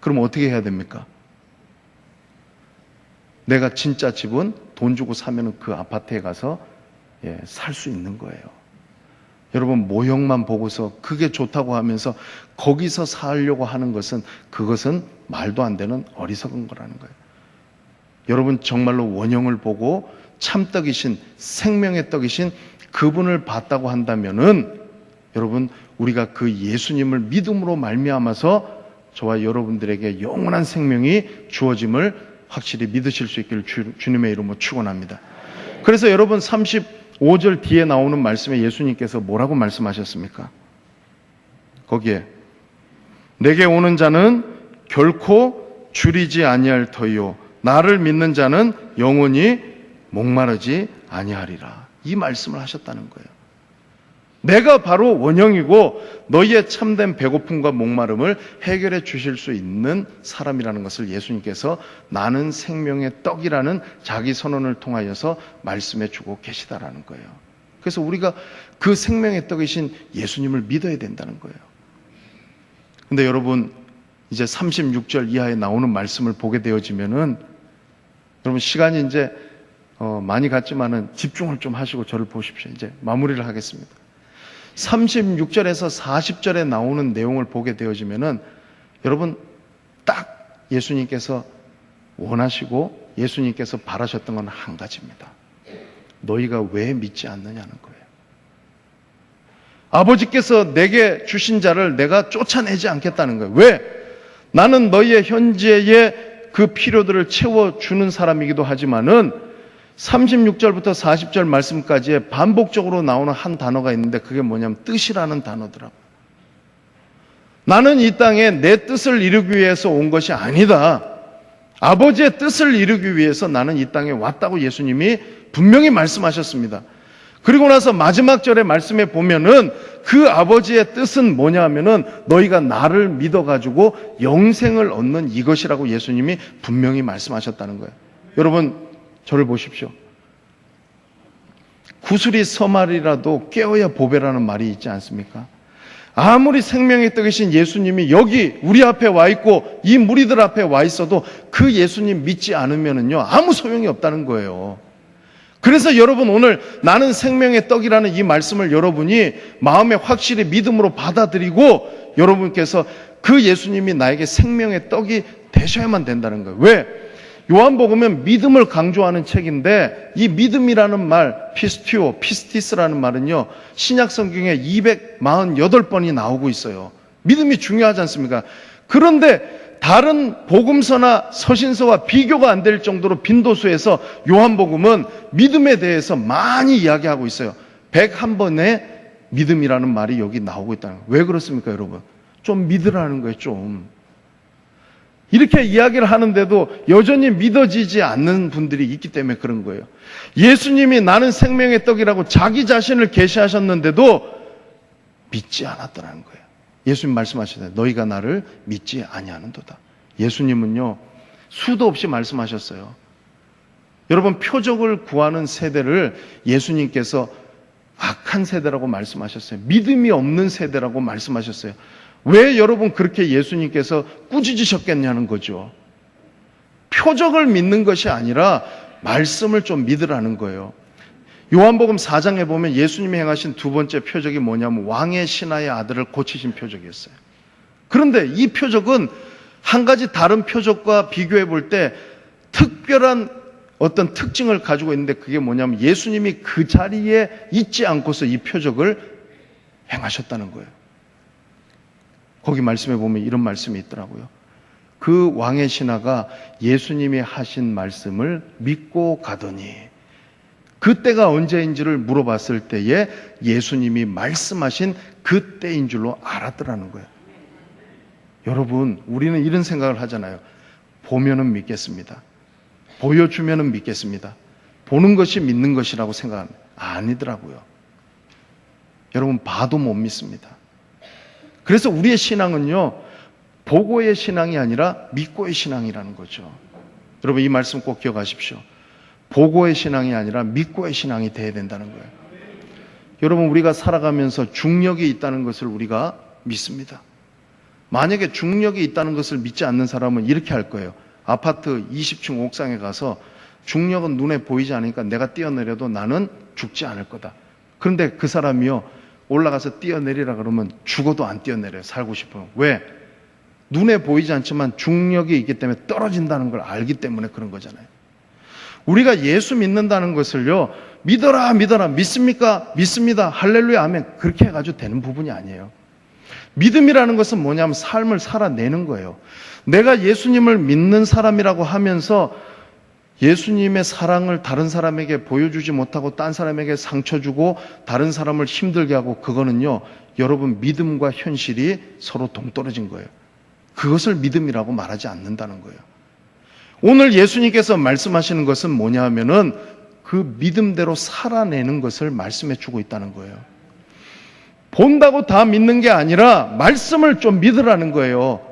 그럼 어떻게 해야 됩니까? 내가 진짜 집은 돈 주고 사면은 그 아파트에 가서 살 수 있는 거예요. 여러분, 모형만 보고서 그게 좋다고 하면서 거기서 살려고 하는 것은 그것은 말도 안 되는 어리석은 거라는 거예요. 여러분, 정말로 원형을 보고 참떡이신 생명의 떡이신 그분을 봤다고 한다면은 여러분, 우리가 그 예수님을 믿음으로 말미암아서 저와 여러분들에게 영원한 생명이 주어짐을 확실히 믿으실 수 있기를 주님의 이름으로 축원합니다. 그래서 여러분 35절 뒤에 나오는 말씀에 예수님께서 뭐라고 말씀하셨습니까? 거기에 내게 오는 자는 결코 줄이지 아니할 터이요 나를 믿는 자는 영원히 목마르지 아니하리라. 이 말씀을 하셨다는 거예요. 내가 바로 원형이고 너희의 참된 배고픔과 목마름을 해결해 주실 수 있는 사람이라는 것을 예수님께서 나는 생명의 떡이라는 자기 선언을 통하여서 말씀해 주고 계시다라는 거예요. 그래서 우리가 그 생명의 떡이신 예수님을 믿어야 된다는 거예요. 근데 여러분, 이제 36절 이하에 나오는 말씀을 보게 되어지면은 여러분 시간이 이제 많이 갔지만은 집중을 좀 하시고 저를 보십시오. 이제 마무리를 하겠습니다. 36절에서 40절에 나오는 내용을 보게 되어지면은 여러분 딱 예수님께서 원하시고 예수님께서 바라셨던 건 한 가지입니다. 너희가 왜 믿지 않느냐는 거예요. 아버지께서 내게 주신 자를 내가 쫓아내지 않겠다는 거예요. 왜? 나는 너희의 현재의 그 필요들을 채워주는 사람이기도 하지만은 36절부터 40절 말씀까지에 반복적으로 나오는 한 단어가 있는데 그게 뭐냐면 뜻이라는 단어더라고요. 나는 이 땅에 내 뜻을 이루기 위해서 온 것이 아니다. 아버지의 뜻을 이루기 위해서 나는 이 땅에 왔다고 예수님이 분명히 말씀하셨습니다. 그리고 나서 마지막 절의 말씀에 보면은 그 아버지의 뜻은 뭐냐 하면은 너희가 나를 믿어가지고 영생을 얻는 이것이라고 예수님이 분명히 말씀하셨다는 거예요. 여러분, 저를 보십시오. 구슬이 서말이라도 깨어야 보배라는 말이 있지 않습니까? 아무리 생명의 떡이신 예수님이 여기 우리 앞에 와 있고 이 무리들 앞에 와 있어도 그 예수님 믿지 않으면은요 아무 소용이 없다는 거예요. 그래서 여러분 오늘 나는 생명의 떡이라는 이 말씀을 여러분이 마음에 확실히 믿음으로 받아들이고 여러분께서 그 예수님이 나에게 생명의 떡이 되셔야만 된다는 거예요. 왜? 요한복음은 믿음을 강조하는 책인데 이 믿음이라는 말, 피스티오, 피스티스라는 말은요 신약 성경에 248번이 나오고 있어요. 믿음이 중요하지 않습니까? 그런데 다른 복음서나 서신서와 비교가 안 될 정도로 빈도수에서 요한복음은 믿음에 대해서 많이 이야기하고 있어요. 101번의 믿음이라는 말이 여기 나오고 있다는 거예요. 왜 그렇습니까, 여러분? 좀 믿으라는 거예요, 좀. 이렇게 이야기를 하는데도 여전히 믿어지지 않는 분들이 있기 때문에 그런 거예요. 예수님이 나는 생명의 떡이라고 자기 자신을 계시하셨는데도 믿지 않았더라는 거예요. 예수님 말씀하시잖아요. 너희가 나를 믿지 아니하는도다. 예수님은요 수도 없이 말씀하셨어요. 여러분 표적을 구하는 세대를 예수님께서 악한 세대라고 말씀하셨어요. 믿음이 없는 세대라고 말씀하셨어요. 왜 여러분 그렇게 예수님께서 꾸짖으셨겠냐는 거죠. 표적을 믿는 것이 아니라 말씀을 좀 믿으라는 거예요. 요한복음 4장에 보면 예수님이 행하신 두 번째 표적이 뭐냐면 왕의 신하의 아들을 고치신 표적이었어요. 그런데 이 표적은 한 가지 다른 표적과 비교해 볼 때 특별한 어떤 특징을 가지고 있는데 그게 뭐냐면 예수님이 그 자리에 있지 않고서 이 표적을 행하셨다는 거예요. 거기 말씀에 보면 이런 말씀이 있더라고요. 그 왕의 신하가 예수님이 하신 말씀을 믿고 가더니 그때가 언제인지를 물어봤을 때에 예수님이 말씀하신 그때인 줄로 알았더라는 거예요. 여러분, 우리는 이런 생각을 하잖아요. 보면은 믿겠습니다. 보여주면은 믿겠습니다. 보는 것이 믿는 것이라고 생각합니다. 아니더라고요. 여러분, 봐도 못 믿습니다. 그래서 우리의 신앙은요, 보고의 신앙이 아니라 믿고의 신앙이라는 거죠. 여러분, 이 말씀 꼭 기억하십시오. 보고의 신앙이 아니라 믿고의 신앙이 돼야 된다는 거예요. 여러분, 우리가 살아가면서 중력이 있다는 것을 우리가 믿습니다. 만약에 중력이 있다는 것을 믿지 않는 사람은 이렇게 할 거예요. 아파트 20층 옥상에 가서 중력은 눈에 보이지 않으니까 내가 뛰어내려도 나는 죽지 않을 거다. 그런데 그 사람이요, 올라가서 뛰어내리라 그러면 죽어도 안 뛰어내려요. 살고 싶어요. 왜? 눈에 보이지 않지만 중력이 있기 때문에 떨어진다는 걸 알기 때문에 그런 거잖아요. 우리가 예수 믿는다는 것을요, 믿어라, 믿어라, 믿습니까? 믿습니다. 할렐루야, 아멘. 그렇게 해가지고 되는 부분이 아니에요. 믿음이라는 것은 뭐냐면 삶을 살아내는 거예요. 내가 예수님을 믿는 사람이라고 하면서 예수님의 사랑을 다른 사람에게 보여주지 못하고 딴 사람에게 상처 주고 다른 사람을 힘들게 하고, 그거는요, 여러분, 믿음과 현실이 서로 동떨어진 거예요. 그것을 믿음이라고 말하지 않는다는 거예요. 오늘 예수님께서 말씀하시는 것은 뭐냐 하면은 그 믿음대로 살아내는 것을 말씀해 주고 있다는 거예요. 본다고 다 믿는 게 아니라 말씀을 좀 믿으라는 거예요.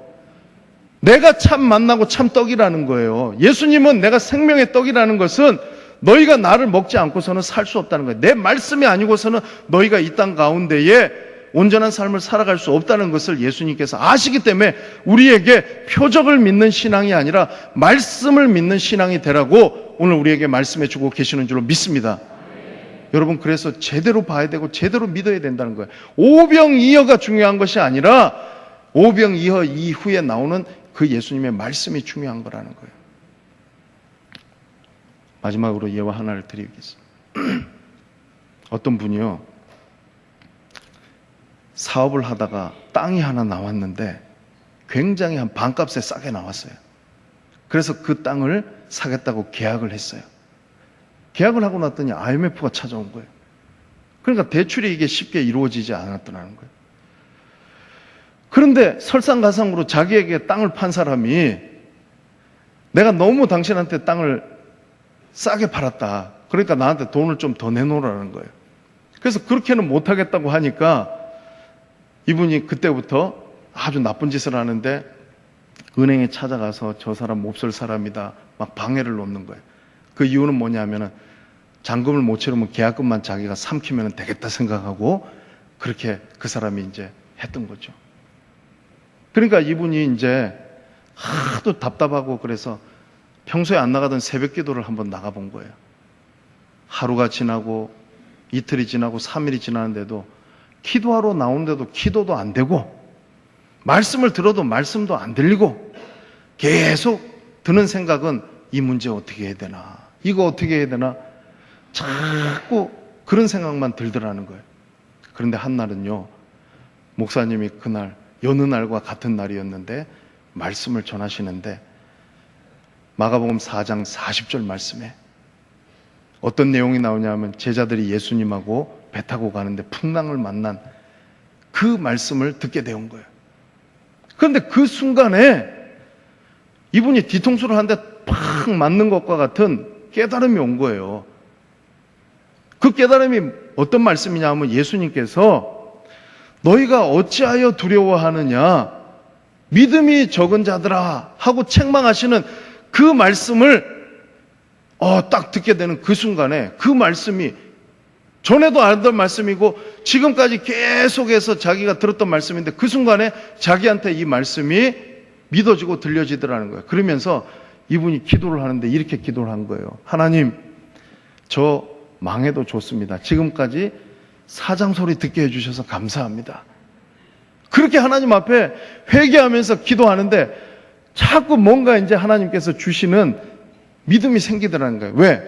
내가 참 만나고 참 떡이라는 거예요. 예수님은 내가 생명의 떡이라는 것은 너희가 나를 먹지 않고서는 살 수 없다는 거예요. 내 말씀이 아니고서는 너희가 이 땅 가운데에 온전한 삶을 살아갈 수 없다는 것을 예수님께서 아시기 때문에 우리에게 표적을 믿는 신앙이 아니라 말씀을 믿는 신앙이 되라고 오늘 우리에게 말씀해 주고 계시는 줄로 믿습니다. 여러분, 그래서 제대로 봐야 되고 제대로 믿어야 된다는 거예요. 오병이어가 중요한 것이 아니라 오병이어 이후에 나오는 그 예수님의 말씀이 중요한 거라는 거예요. 마지막으로 예화 하나를 드리겠습니다. 어떤 분이요, 사업을 하다가 땅이 하나 나왔는데 굉장히 한 반값에 싸게 나왔어요. 그래서 그 땅을 사겠다고 계약을 했어요. 계약을 하고 났더니 IMF가 찾아온 거예요. 그러니까 대출이 이게 쉽게 이루어지지 않았더라는 거예요. 그런데 설상가상으로 자기에게 땅을 판 사람이 내가 너무 당신한테 땅을 싸게 팔았다. 그러니까 나한테 돈을 좀 더 내놓으라는 거예요. 그래서 그렇게는 못하겠다고 하니까 이분이 그때부터 아주 나쁜 짓을 하는데 은행에 찾아가서 저 사람 몹쓸 사람이다 막 방해를 놓는 거예요. 그 이유는 뭐냐면은 잔금을 못 치르면 계약금만 자기가 삼키면 되겠다 생각하고 그렇게 그 사람이 이제 했던 거죠. 그러니까 이분이 이제 하도 답답하고 그래서 평소에 안 나가던 새벽 기도를 한번 나가본 거예요. 하루가 지나고 이틀이 지나고 3일이 지나는데도 기도하러 나오는데도 기도도 안 되고 말씀을 들어도 말씀도 안 들리고 계속 드는 생각은 이 문제 어떻게 해야 되나, 이거 어떻게 해야 되나, 자꾸 그런 생각만 들더라는 거예요. 그런데 한날은요, 목사님이 그날 여느 날과 같은 날이었는데 말씀을 전하시는데 마가복음 4장 40절 말씀에 어떤 내용이 나오냐면 제자들이 예수님하고 배 타고 가는데 풍랑을 만난 그 말씀을 듣게 되온 거예요. 그런데 그 순간에 이분이 뒤통수를 한 대 팍 맞는 것과 같은 깨달음이 온 거예요. 그 깨달음이 어떤 말씀이냐 하면 예수님께서 너희가 어찌하여 두려워하느냐, 믿음이 적은 자들아 하고 책망하시는 그 말씀을 딱 듣게 되는 그 순간에 그 말씀이 전에도 알던 말씀이고 지금까지 계속해서 자기가 들었던 말씀인데 그 순간에 자기한테 이 말씀이 믿어지고 들려지더라는 거예요. 그러면서 이분이 기도를 하는데 이렇게 기도를 한 거예요. 하나님, 저 망해도 좋습니다. 지금까지 사장 소리 듣게 해주셔서 감사합니다. 그렇게 하나님 앞에 회개하면서 기도하는데 자꾸 뭔가 이제 하나님께서 주시는 믿음이 생기더라는 거예요. 왜?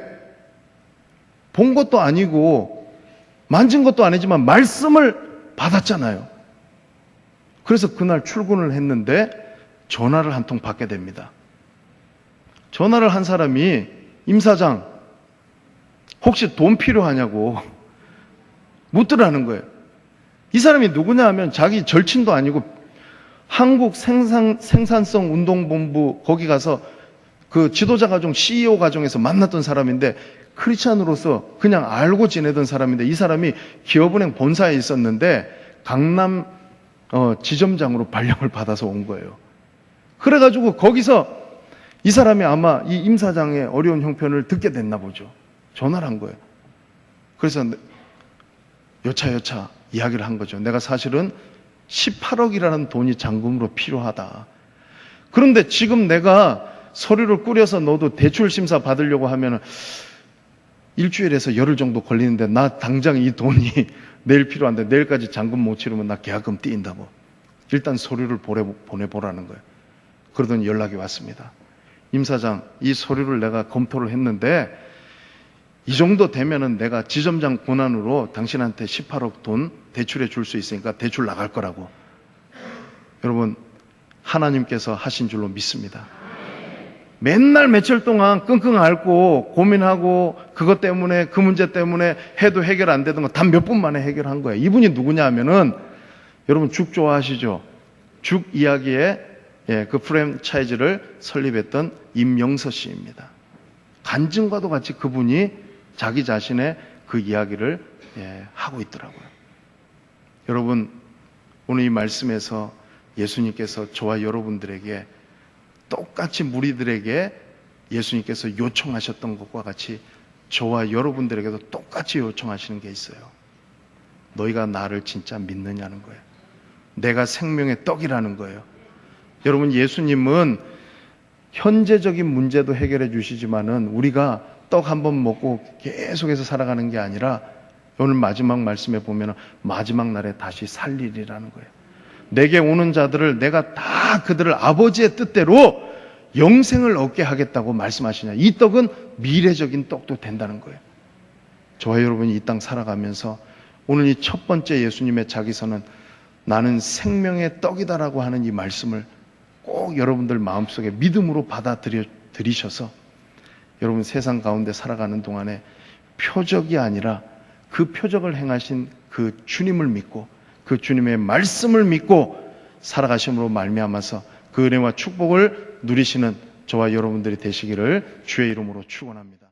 본 것도 아니고 만진 것도 아니지만 말씀을 받았잖아요. 그래서 그날 출근을 했는데 전화를 한 통 받게 됩니다. 전화를 한 사람이 임 사장 혹시 돈 필요하냐고 묻더라는 거예요. 이 사람이 누구냐 하면 자기 절친도 아니고 한국 생산성 운동본부 거기 가서 그 지도자 가정 CEO 가정에서 만났던 사람인데 크리스찬으로서 그냥 알고 지내던 사람인데 이 사람이 기업은행 본사에 있었는데 강남 지점장으로 발령을 받아서 온 거예요. 그래가지고 거기서 이 사람이 아마 이 임 사장의 어려운 형편을 듣게 됐나 보죠. 전화를 한 거예요. 그래서 여차여차 이야기를 한 거죠. 내가 사실은 18억이라는 돈이 잔금으로 필요하다. 그런데 지금 내가 서류를 꾸려서 너도 대출 심사 받으려고 하면 일주일에서 열흘 정도 걸리는데 나 당장 이 돈이 내일 필요한데 내일까지 잔금 못 치르면 나 계약금 띄인다고. 일단 서류를 보내보라는 거예요. 그러더니 연락이 왔습니다. 임 사장, 이 서류를 내가 검토를 했는데 이 정도 되면은 내가 지점장 권한으로 당신한테 18억 돈 대출해 줄 수 있으니까 대출 나갈 거라고. 여러분, 하나님께서 하신 줄로 믿습니다. 맨날 며칠 동안 끙끙 앓고 고민하고 그것 때문에 그 문제 때문에 해도 해결 안 되던 거 단 몇 분 만에 해결한 거예요. 이분이 누구냐 하면은 여러분 죽 좋아하시죠? 죽 이야기에 그 프랜차이즈를 설립했던 임영서 씨입니다. 간증과도 같이 그분이 자기 자신의 그 이야기를 하고 있더라고요. 여러분, 오늘 이 말씀에서 예수님께서 저와 여러분들에게 똑같이 무리들에게 예수님께서 요청하셨던 것과 같이 저와 여러분들에게도 똑같이 요청하시는 게 있어요. 너희가 나를 진짜 믿느냐는 거예요. 내가 생명의 떡이라는 거예요. 여러분, 예수님은 현재적인 문제도 해결해 주시지만은 우리가 떡 한 번 먹고 계속해서 살아가는 게 아니라 오늘 마지막 말씀에 보면 마지막 날에 다시 살리리라는 거예요. 내게 오는 자들을 내가 다 그들을 아버지의 뜻대로 영생을 얻게 하겠다고 말씀하시냐. 이 떡은 미래적인 떡도 된다는 거예요. 저와 여러분이 이 땅 살아가면서 오늘 이 첫 번째 예수님의 자기서는 나는 생명의 떡이다라고 하는 이 말씀을 꼭 여러분들 마음속에 믿음으로 받아들이셔서 여러분 세상 가운데 살아가는 동안에 표적이 아니라 그 표적을 행하신 그 주님을 믿고 그 주님의 말씀을 믿고 살아가심으로 말미암아서 그 은혜와 축복을 누리시는 저와 여러분들이 되시기를 주의 이름으로 축원합니다.